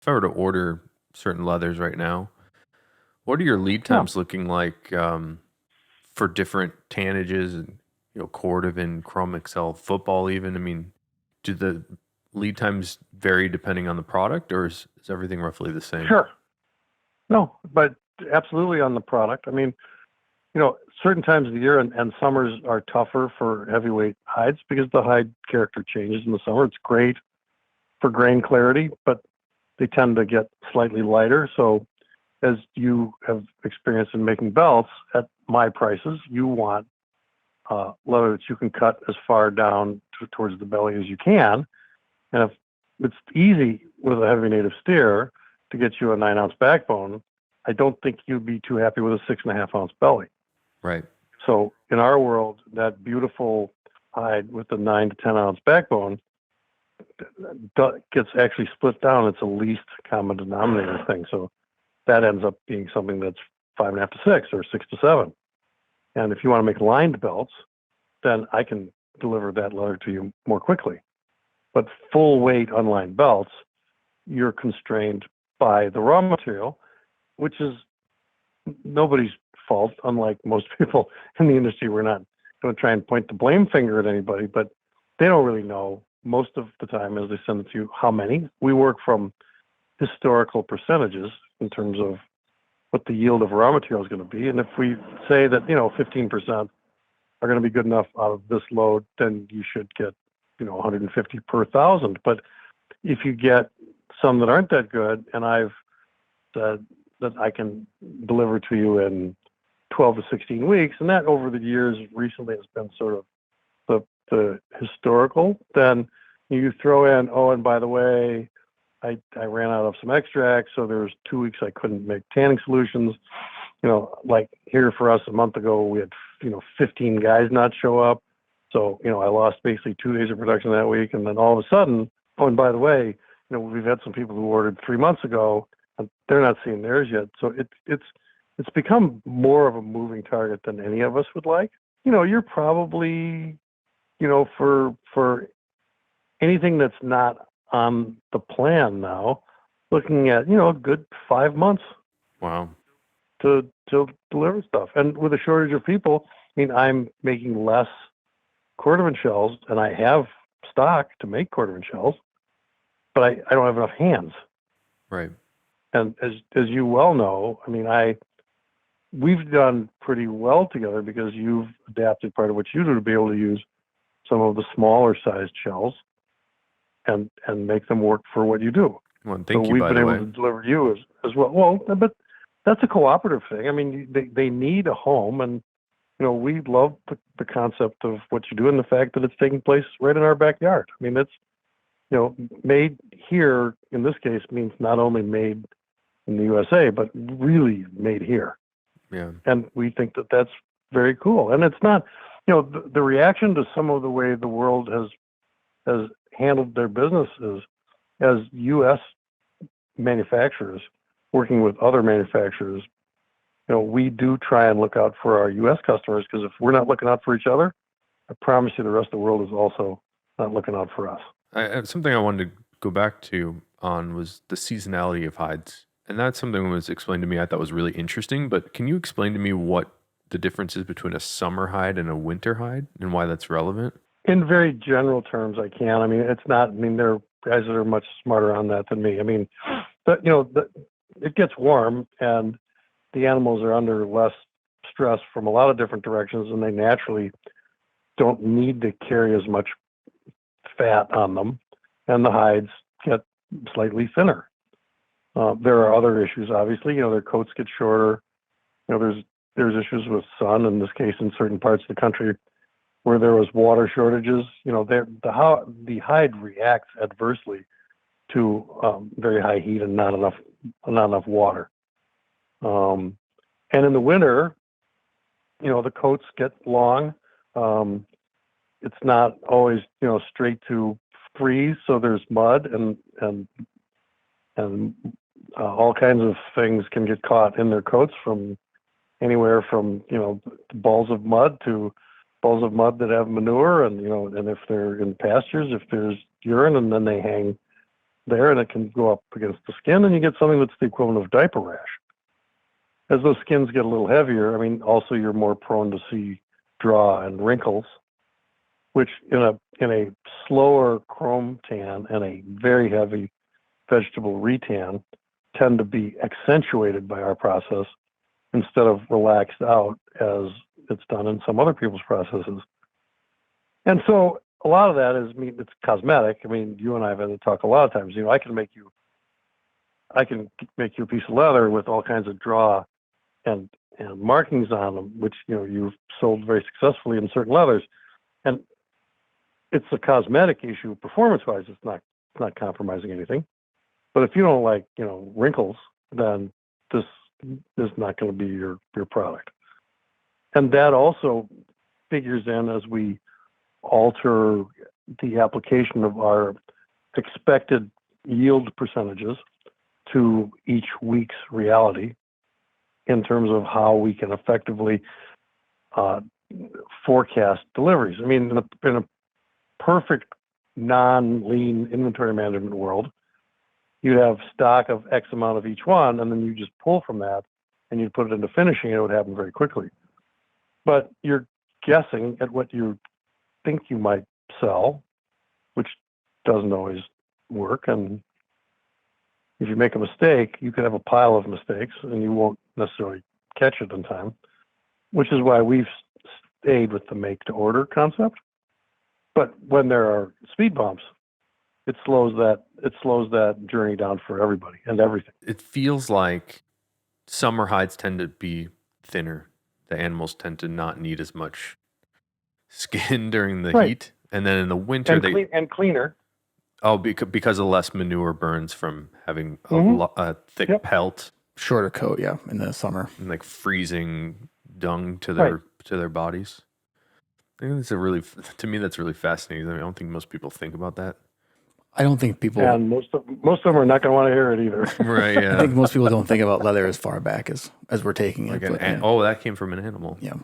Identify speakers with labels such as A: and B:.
A: if I were to order certain leathers right now, what are your lead
B: Yeah,
A: times looking like for different tannages and Cordovan, Chrome Excel, football even? I mean, do the lead times vary depending on the product, or is everything roughly the same?
B: sure. No, but absolutely on the product. I mean, certain times of the year and summers are tougher for heavyweight hides because the hide character changes in the summer. It's great for grain clarity, but they tend to get slightly lighter. So as you have experience in making belts at my prices, you want leather that you can cut as far down towards the belly as you can. And if it's easy with a heavy native steer to get you a 9 ounce backbone, I don't think you'd be too happy with a 6.5 ounce belly.
A: Right.
B: So in our world, that beautiful hide with the 9 to 10 ounce backbone gets actually split down. It's a least common denominator thing. So that ends up being something that's 5.5 to 6 or 6 to 7. And if you want to make lined belts, then I can deliver that leather to you more quickly. But full weight unlined belts, you're constrained by the raw material, which is nobody's fault. Unlike most people in the industry, we're not going to try and point the blame finger at anybody, but they don't really know most of the time as they send it to you how many. We work from historical percentages in terms of what the yield of raw material is going to be. And if we say that, 15% are going to be good enough out of this load, then you should get, 150 per thousand. But if you get some that aren't that good, and I've said that I can deliver to you in 12 to 16 weeks, and that over the years recently has been sort of the historical, then you throw in, oh, and by the way, I ran out of some extracts, so there was 2 weeks I couldn't make tanning solutions. Like here for us a month ago, we had 15 guys not show up, so I lost basically 2 days of production that week, and then all of a sudden, oh, and by the way, we've had some people who ordered 3 months ago, and they're not seeing theirs yet. So it's become more of a moving target than any of us would like. You're probably for anything that's not on the plan now, looking at a good 5 months
A: Wow.
B: to deliver stuff. And with a shortage of people, I mean, I'm making less cordovan shells, and I have stock to make cordovan shells, but I don't have enough hands.
A: Right.
B: And as you well know, I mean, we've done pretty well together because you've adapted part of what you do to be able to use some of the smaller sized shells and make them work for what you do.
A: Well,
B: So
A: thank you,
B: we've
A: by
B: been
A: the
B: able
A: way.
B: to deliver you as well. Well, but that's a cooperative thing. I mean, they need a home, and we love the concept of what you do and the fact that it's taking place right in our backyard. I mean, it's made here in this case means not only made in the USA, but really made here.
A: Yeah.
B: And we think that that's very cool. And it's not, the reaction to some of the way the world has handled their businesses as U.S. manufacturers working with other manufacturers. We do try and look out for our U.S. customers, because if we're not looking out for each other, I promise you the rest of the world is also not looking out for us.
A: Something I wanted to go back to on was the seasonality of hides. And that's something that was explained to me I thought was really interesting. But can you explain to me what the difference is between a summer hide and a winter hide and why that's relevant?
B: In very general terms, I can. I mean, it's not. I mean, there are guys that are much smarter on that than me. I mean, but it gets warm, and the animals are under less stress from a lot of different directions, and they naturally don't need to carry as much fat on them, and the hides get slightly thinner. There are other issues, obviously. Their coats get shorter. There's issues with sun. In this case, in certain parts of the country where there was water shortages, the hide reacts adversely to very high heat and not enough water. And in the winter, the coats get long. It's not always straight to freeze, so there's mud and all kinds of things can get caught in their coats, from anywhere from balls of mud to balls of mud that have manure, and and if they're in pastures, if there's urine, and then they hang there, and it can go up against the skin, and you get something that's the equivalent of diaper rash. As those skins get a little heavier, I mean, also you're more prone to see draw and wrinkles, which in a slower chrome tan and a very heavy vegetable retan tend to be accentuated by our process instead of relaxed out as it's done in some other people's processes. And so a lot of that is, I mean, it's cosmetic. I mean, you and I have had to talk a lot of times. You know, I can make you a piece of leather with all kinds of draw and markings on them, which, you know, you've sold very successfully in certain leathers. And it's a cosmetic issue performance-wise. It's not compromising anything. But if you don't like, you know, wrinkles, then this is not going to be your product. And that also figures in as we alter the application of our expected yield percentages to each week's reality in terms of how we can effectively forecast deliveries. I mean, in a perfect non-lean inventory management world, you'd have stock of X amount of each one, and then you just pull from that and you put it into finishing, and it would happen very quickly. But you're guessing at what you think you might sell, which doesn't always work. And if you make a mistake, you could have a pile of mistakes and you won't necessarily catch it in time, which is why we've stayed with the make to order concept. But when there are speed bumps, it slows that journey down for everybody and everything.
A: It feels like summer hides tend to be thinner. The animals tend to not need as much skin during the heat, and then in the winter
B: and cleaner.
A: Oh, because of less manure burns from having a thick pelt,
C: shorter coat, yeah, in the summer,
A: and like freezing dung to their bodies. I think to me that's really fascinating. I don't think most people think about that.
C: I don't think people,
B: and most of them are not going to want to hear it either.
A: Right? Yeah.
C: I think most people don't think about leather as far back as we're taking
A: like
C: it.
A: that came from an animal.
C: Yeah.